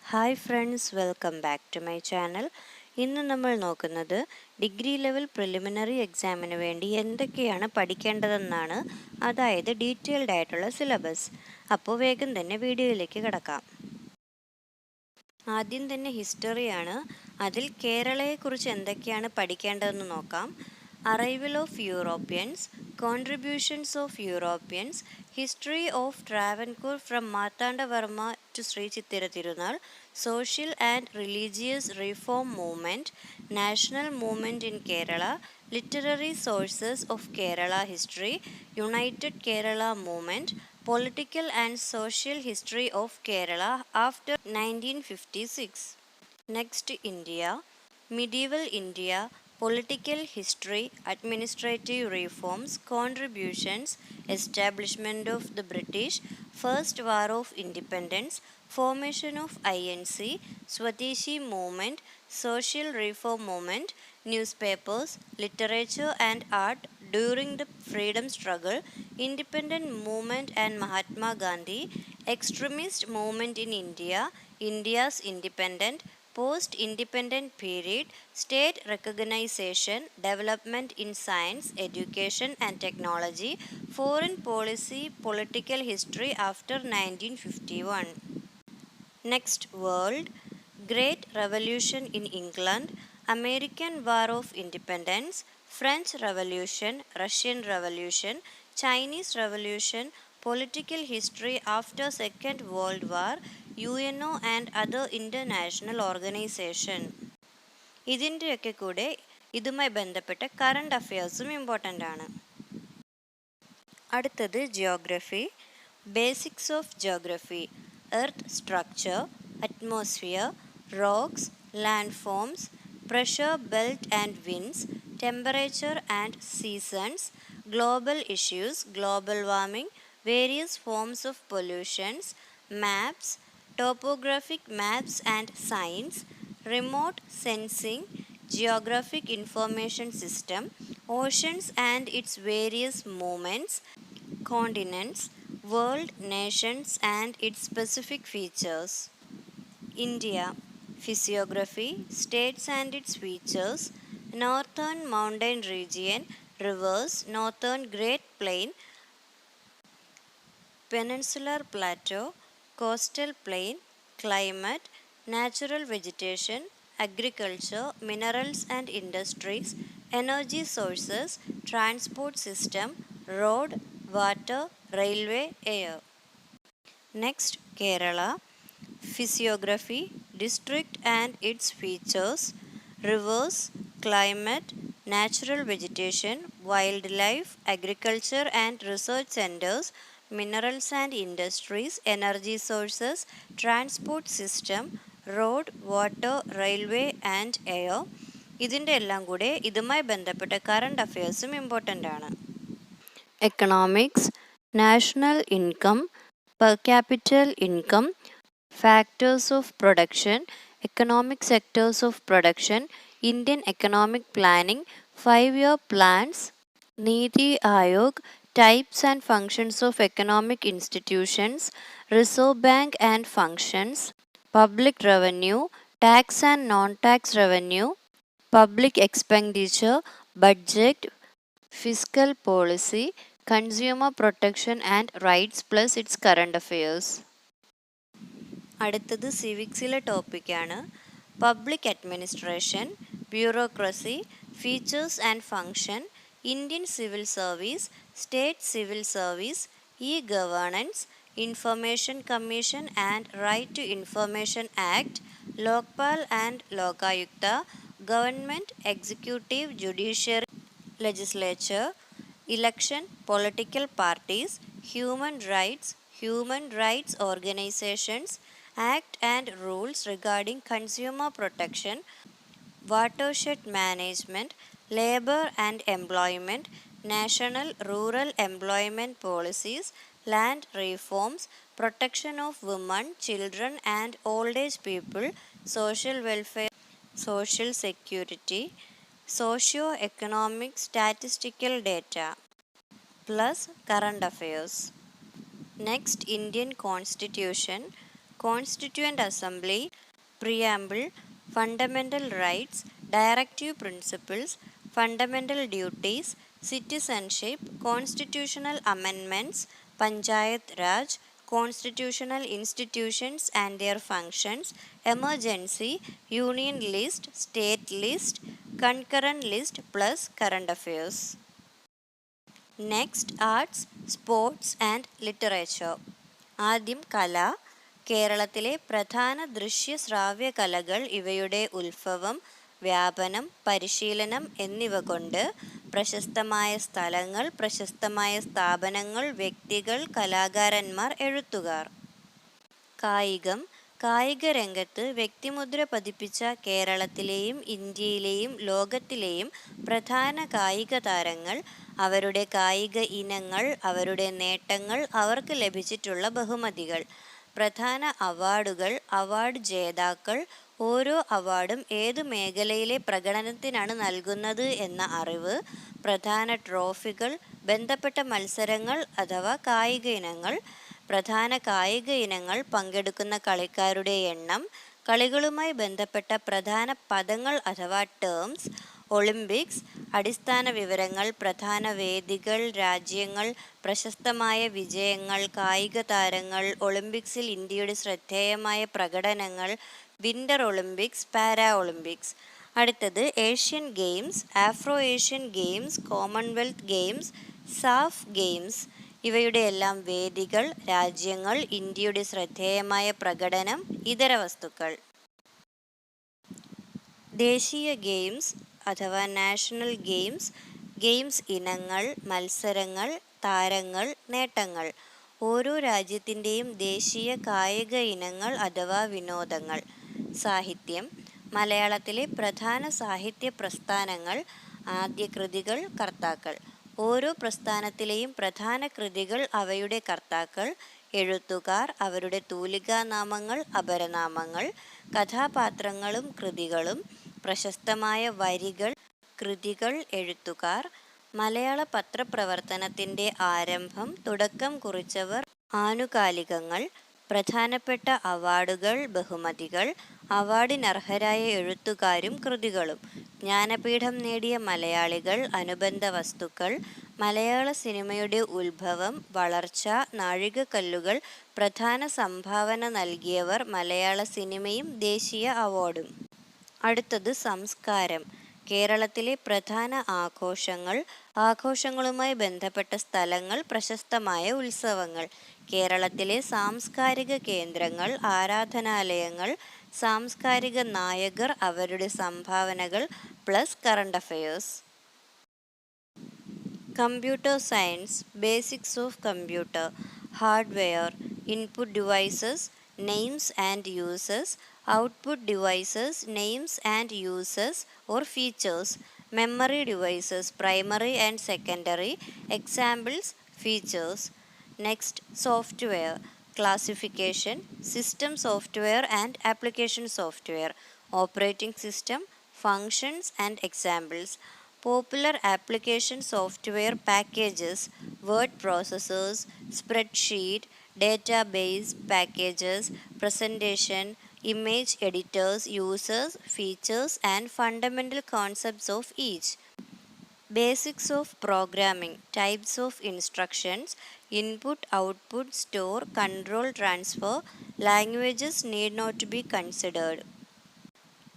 Hi friends, welcome back to my channel. ഇന്ന് നമ്മൾ നോക്കുന്നത് ഡിഗ്രി ലെവൽ പ്രിലിമിനറി എക്സാമിന് വേണ്ടി എന്തൊക്കെയാണ് പഠിക്കേണ്ടതെന്നാണ്, അതായത് ഡീറ്റെയിൽഡ് ആയിട്ടുള്ള സിലബസ്. അപ്പോൾ വേഗം തന്നെ വീഡിയോയിലേക്ക് കിടക്കാം. ആദ്യം തന്നെ ഹിസ്റ്ററിയാണ്. അതിൽ കേരളയെക്കുറിച്ച് എന്തൊക്കെയാണ് പഠിക്കേണ്ടതെന്ന് നോക്കാം. Arrival of Europeans, Contributions of Europeans, History of Travancore from Marthandavarma to Sri Chittira Tirunal, Social and Religious Reform Movement, National Movement in Kerala, Literary Sources of Kerala History, United Kerala Movement, Political and Social History of Kerala after 1956. Next, India, Medieval India, Political History, Administrative Reforms, Contributions, Establishment of the British, First War of Independence, Formation of INC, Swadeshi Movement, Social Reform Movement, Newspapers, Literature and Art during the Freedom Struggle, Independent Movement and Mahatma Gandhi, Extremist Movement in India, India's Independent, Post-independent period, state recognition, development in science, education and technology, foreign policy, political history after 1951. Next, world, Great Revolution in England, American War of Independence, French Revolution, Russian Revolution, Chinese Revolution, political history after Second World War, UNO and other international organization. ഇതിൻ്റെയൊക്കെ കൂടെ ഇതുമായി ബന്ധപ്പെട്ട current അഫയേഴ്സും important ആണ്. അടുത്തത് geography. Basics of geography: earth structure, atmosphere, rocks, land forms, pressure belt and winds, temperature and seasons, global issues, global warming, various forms of pollutions, maps, topographic maps and signs, remote sensing, geographic information system, oceans and its various movements, continents, world nations and its specific features. India, physiography, states and its features, northern mountain region, rivers, northern Great Plain, peninsular plateau, coastal plain, climate, natural vegetation, agriculture, minerals and industries, energy sources, transport system, road, water, railway, air. Next, Kerala, physiography, district and its features, rivers, climate, natural vegetation, wildlife, agriculture and research centers, minerals and industries, energy sources, transport system, road, water, railway and air. ഇതിൻ്റെ എല്ലാം കൂടെ ഇതുമായി ബന്ധപ്പെട്ട current അഫയേഴ്സും important ആണ്. Economics, national income, per capita income, factors of production, economic sectors of production, Indian economic planning, 5-year plans, Niti Aayog, types and functions of economic institutions, Reserve Bank and functions, public revenue, tax and non-tax revenue, public expenditure, budget, fiscal policy, consumer protection and rights plus its current affairs. അടുത്തത് സിവിക്സിലെ ടോപ്പിക്കാണ്. Public administration, bureaucracy, features and function, Indian civil service, state civil service, e governance, information commission and right to information act, Lokpal and Lokayukta, government, executive, judiciary, legislature, election, political parties, human rights organizations, Act and rules regarding consumer protection, watershed management, labor and employment, national rural employment policies, land reforms, protection of women, children and old age people, social welfare, social security, socio-economic statistical data, plus current affairs. Next, Indian Constitution, Constituent Assembly, Preamble, Fundamental Rights, Directive Principles, Fundamental Duties, Citizenship, Constitutional Amendments, Panchayat Raj, Constitutional Institutions and their functions, Emergency, Union List, State List, Concurrent List plus Current Affairs. Next arts, sports and literature. ആദ്യം കല. കേരളത്തിലെ പ്രധാന ദൃശ്യ ശ്രാവ്യ കലകൾ ഇവയുടെ ഉത്ഭവം, വ്യാപനം, പരിശീലനം എന്നിവ കൊണ്ട് പ്രശസ്തമായ സ്ഥലങ്ങൾ, പ്രശസ്തമായ സ്ഥാപനങ്ങൾ, വ്യക്തികൾ, കലാകാരന്മാർ, എഴുത്തുകാർ. കായികം. കായിക രംഗത്ത് വ്യക്തിമുദ്ര പതിപ്പിച്ച കേരളത്തിലെയും ഇന്ത്യയിലെയും ലോകത്തിലെയും പ്രധാന കായിക താരങ്ങൾ, അവരുടെ കായിക ഇനങ്ങൾ, അവരുടെ നേട്ടങ്ങൾ, അവർക്ക് ലഭിച്ചിട്ടുള്ള ബഹുമതികൾ. പ്രധാന അവാർഡുകൾ, അവാർഡ് ജേതാക്കൾ, ഓരോ അവാർഡും ഏതു മേഖലയിലെ പ്രകടനത്തിനാണ് നൽകുന്നത് എന്ന അറിവ്, പ്രധാന ട്രോഫികൾ, ബന്ധപ്പെട്ട മത്സരങ്ങൾ അഥവാ കായിക ഇനങ്ങൾ, പ്രധാന കായിക ഇനങ്ങൾ, പങ്കെടുക്കുന്ന കളിക്കാരുടെ എണ്ണം, കളികളുമായി ബന്ധപ്പെട്ട പ്രധാന പദങ്ങൾ അഥവാ ടേംസ്, ഒളിമ്പിക്സ്, അടിസ്ഥാന വിവരങ്ങൾ, പ്രധാന വേദികൾ, രാജ്യങ്ങൾ, പ്രശസ്തമായ വിജയങ്ങൾ, കായിക താരങ്ങൾ, ഒളിമ്പിക്സിൽ ഇന്ത്യയുടെ ശ്രദ്ധേയമായ പ്രകടനങ്ങൾ, വിന്റർ ഒളിമ്പിക്സ്, പാരാ ഒളിമ്പിക്സ്. അടുത്തത് Asian Games, Afro Asian Games, Commonwealth Games, SAF Games. ഇവയുടെ എല്ലാം വേദികൾ, രാജ്യങ്ങൾ, ഇന്ത്യയുടെ ശ്രദ്ധേയമായ പ്രകടനം, ഇതര വസ്തുക്കൾ. ദേശീയ ഗെയിംസ് അഥവാ നാഷണൽ ഗെയിംസ്, ഗെയിംസ് ഇനങ്ങൾ, മത്സരങ്ങൾ, താരങ്ങൾ, നേട്ടങ്ങൾ. ഓരോ രാജ്യത്തിൻ്റെയും ദേശീയ കായിക ഇനങ്ങൾ അഥവാ വിനോദങ്ങൾ. സാഹിത്യം. മലയാളത്തിലെ പ്രധാന സാഹിത്യ പ്രസ്ഥാനങ്ങൾ, ആദ്യ കൃതികൾ, കർത്താക്കൾ. ഓരോ പ്രസ്ഥാനത്തിലെയും പ്രധാന കൃതികൾ, അവയുടെ കർത്താക്കൾ, എഴുത്തുകാർ, അവരുടെ തൂലികാനാമങ്ങൾ, അപരനാമങ്ങൾ, കഥാപാത്രങ്ങളും കൃതികളും, പ്രശസ്തമായ വരികൾ, കൃതികൾ, എഴുത്തുകാർ. മലയാള പത്രപ്രവർത്തനത്തിൻ്റെ ആരംഭം, തുടക്കം കുറിച്ചവർ, ആനുകാലികങ്ങൾ. പ്രധാനപ്പെട്ട അവാർഡുകൾ, ബഹുമതികൾ, അവാർഡിനർഹരായ എഴുത്തുകാരും കൃതികളും. ജ്ഞാനപീഠം നേടിയ മലയാളികൾ, അനുബന്ധ വസ്തുക്കൾ, മലയാള സിനിമയുടെ ഉത്ഭവം, വളർച്ച, നാഴികക്കല്ലുകൾ, പ്രധാന സംഭാവന നൽകിയവർ, മലയാള സിനിമയും ദേശീയ അവാർഡും. അടുത്തത് സംസ്കാരം. കേരളത്തിലെ പ്രധാന ആഘോഷങ്ങൾ, ആഘോഷങ്ങളുമായി ബന്ധപ്പെട്ട സ്ഥലങ്ങൾ, പ്രശസ്തമായ ഉത്സവങ്ങൾ. കേരളത്തിലെ സാംസ്കാരിക കേന്ദ്രങ്ങൾ, ആരാധനാലയങ്ങൾ, സാംസ്കാരിക നായകർ, അവരുടെ സംഭാവനകൾ plus current affairs. Computer science, basics of computer, hardware, input devices, names and uses, output devices, names and uses or features, memory devices, primary and secondary, examples, features. Next, software, classification, system software and application software, operating system, functions and examples. Popular application software packages, word processors, spreadsheet, database packages, presentation, image editors, users, features and fundamental concepts of each. Basics of programming, types of instructions, input, output, store, control, transfer, languages need not be considered.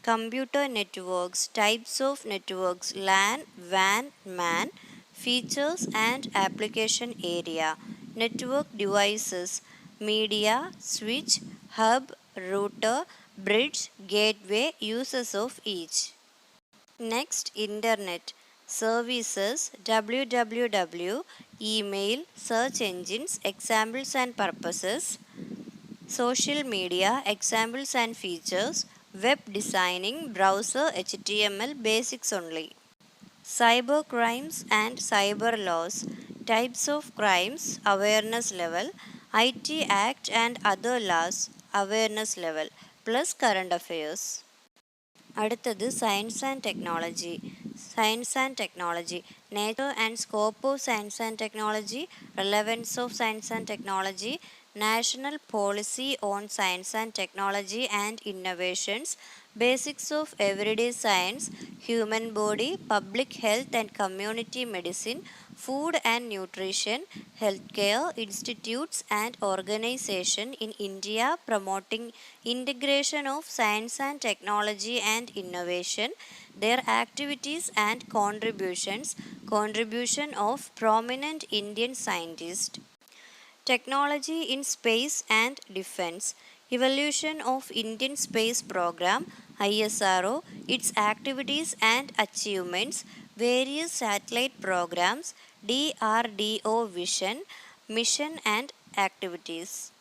Computer networks, types of networks, LAN, WAN, MAN, features and application area. Network devices, media, switch, hub, router, bridge, gateway, uses of each. Next, internet, services, www, email, search engines, examples and purposes, social media, examples and features, web designing, browser, HTML, basics only. Cyber crimes and cyber laws, types of crimes, awareness level, IT Act and other laws, awareness level plus current affairs. അടുത്തത് science and technology. Science and technology, nature and scope of science and technology, relevance of science and technology, National Policy on Science and Technology and Innovations, Basics of Everyday Science, Human Body, Public Health and Community Medicine, Food and Nutrition, Healthcare, Institutes and Organization in India promoting integration of science and technology and innovation, their activities and contributions, contribution of prominent Indian scientists. Technology in Space and Defense, Evolution of Indian Space Program ISRO, its activities and achievements, various satellite programs, DRDO vision, mission and activities.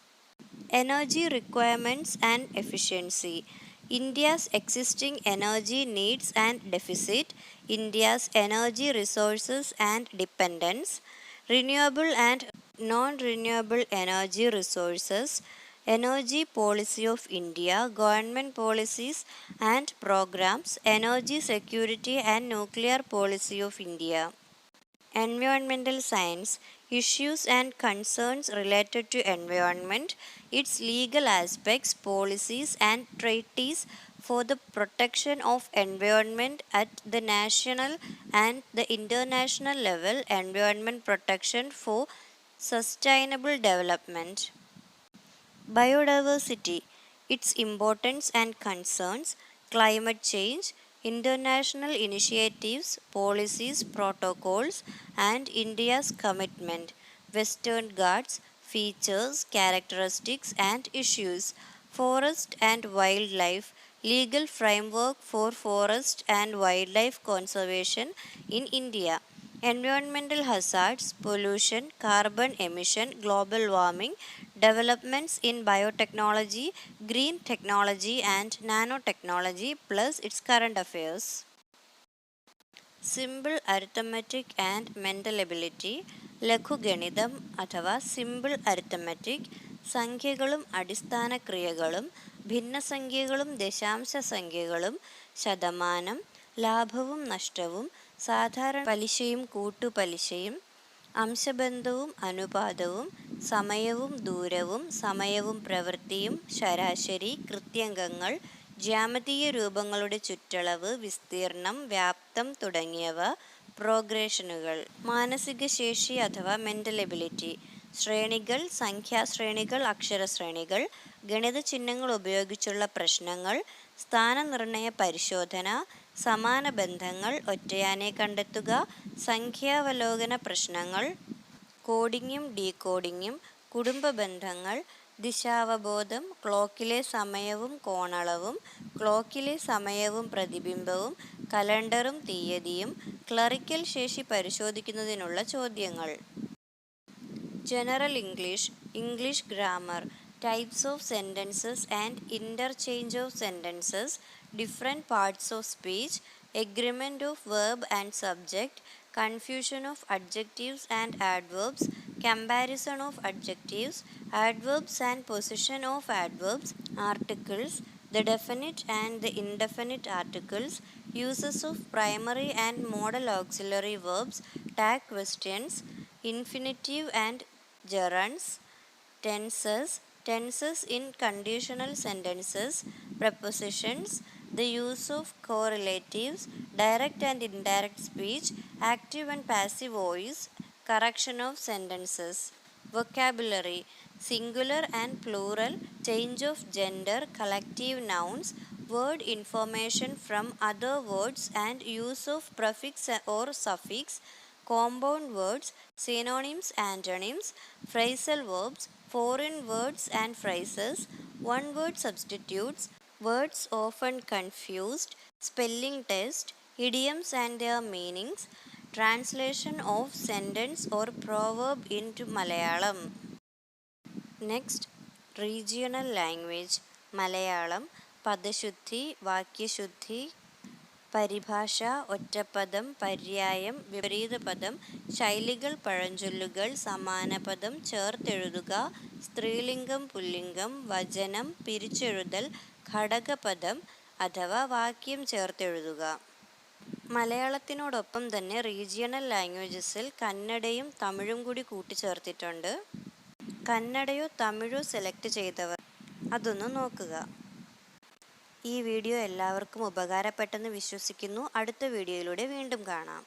Energy requirements and efficiency. India's existing energy needs and deficit, India's energy resources and dependence, renewable and non renewable energy resources, energy policy of India, government policies and programs, energy security and nuclear policy of India. Environmental science, issues and concerns related to environment, its legal aspects, policies and treaties for the protection of environment at the national and the international level, environment protection for sustainable development. Biodiversity, its importance and concerns, climate change, international initiatives, policies, protocols, and India's commitment, Western Ghats, features, characteristics, and issues, forest and wildlife, legal framework for forest and wildlife conservation in India. Environmental hazards, pollution, carbon emission, global warming, developments in biotechnology, green technology, and nanotechnology, plus its current affairs. Simple arithmetic and mental ability, ലഘുഗണിതം അഥവാ simple arithmetic, സംഖ്യകളും അടിസ്ഥാന ക്രിയകളും, ഭിന്നസംഖ്യകളും ദശാംശ സംഖ്യകളും, ശതമാനം, ലാഭവും നഷ്ടവും, സാധാരണ പലിശയും കൂട്ടുപലിശയും, അംശബന്ധവും അനുപാതവും, സമയവും ദൂരവും, സമയവും പ്രവൃത്തിയും, ശരാശരി, കൃത്യംഗങ്ങൾ, ജ്യാമിതീയ രൂപങ്ങളുടെ ചുറ്റളവ്, വിസ്തീർണം, വ്യാപ്തം തുടങ്ങിയവ, പ്രോഗ്രഷനുകൾ. മാനസിക ശേഷി അഥവാ മെൻ്റൽ എബിലിറ്റി, ശ്രേണികൾ, സംഖ്യാശ്രേണികൾ, അക്ഷരശ്രേണികൾ, ഗണിത ചിഹ്നങ്ങൾ ഉപയോഗിച്ചുള്ള പ്രശ്നങ്ങൾ, സ്ഥാനനിർണയ പരിശോധന, സമാന ബന്ധങ്ങൾ, ഒറ്റയാനെ കണ്ടെത്തുക, സംഖ്യാവലോകന പ്രശ്നങ്ങൾ, കോഡിങ്ങും ഡീകോഡിങ്ങും, കുടുംബ ബന്ധങ്ങൾ, ദിശാവബോധം, ക്ലോക്കിലെ സമയവും കോണളവും, ക്ലോക്കിലെ സമയവും പ്രതിബിംബവും, കലണ്ടറും തീയതിയും, ക്ലറിക്കൽ ശേഷി പരിശോധിക്കുന്നതിനുള്ള ചോദ്യങ്ങൾ. General English, English grammar, types of sentences and interchange of sentences, different parts of speech, agreement of verb and subject, confusion of adjectives and adverbs, comparison of adjectives, adverbs and possession of adverbs, articles, the definite and the indefinite articles, uses of primary and modal auxiliary verbs, tag questions, infinitive and gerunds, tenses, tenses in conditional sentences, prepositions, the use of correlatives, direct and indirect speech, active and passive voice, correction of sentences. Vocabulary, singular and plural, change of gender, collective nouns, word information from other words and use of prefix or suffix, compound words, synonyms, antonyms, phrasal verbs, foreign words and phrases, one word substitutes, words often confused, spelling test, idioms and their meanings, translation of sentence or proverb into Malayalam. Next, regional language, Malayalam, പദശുദ്ധി, വാക്യശുദ്ധി, പരിഭാഷ, ഒറ്റപ്പദം, പര്യായം, വിപരീതപദം, ശൈലികൾ, പഴഞ്ചൊല്ലുകൾ, സമാനപദം, ചേർത്തെഴുതുക, സ്ത്രീലിംഗം, പുല്ലിംഗം, വചനം, പിരിച്ചെഴുതൽ, ഘടകപദം അഥവാ വാക്യം ചേർത്തെഴുതുക. മലയാളത്തിനോടൊപ്പം തന്നെ regional ലാംഗ്വേജസിൽ കന്നഡയും തമിഴും കൂടി കൂട്ടിച്ചേർത്തിട്ടുണ്ട്. കന്നഡയോ തമിഴോ select ചെയ്തവർ അതൊന്ന് നോക്കുക. ഈ വീഡിയോ എല്ലാവർക്കും ഉപകാരപ്പെട്ടെന്ന് വിശ്വസിക്കുന്നു. അടുത്ത വീഡിയോയിലൂടെ വീണ്ടും കാണാം.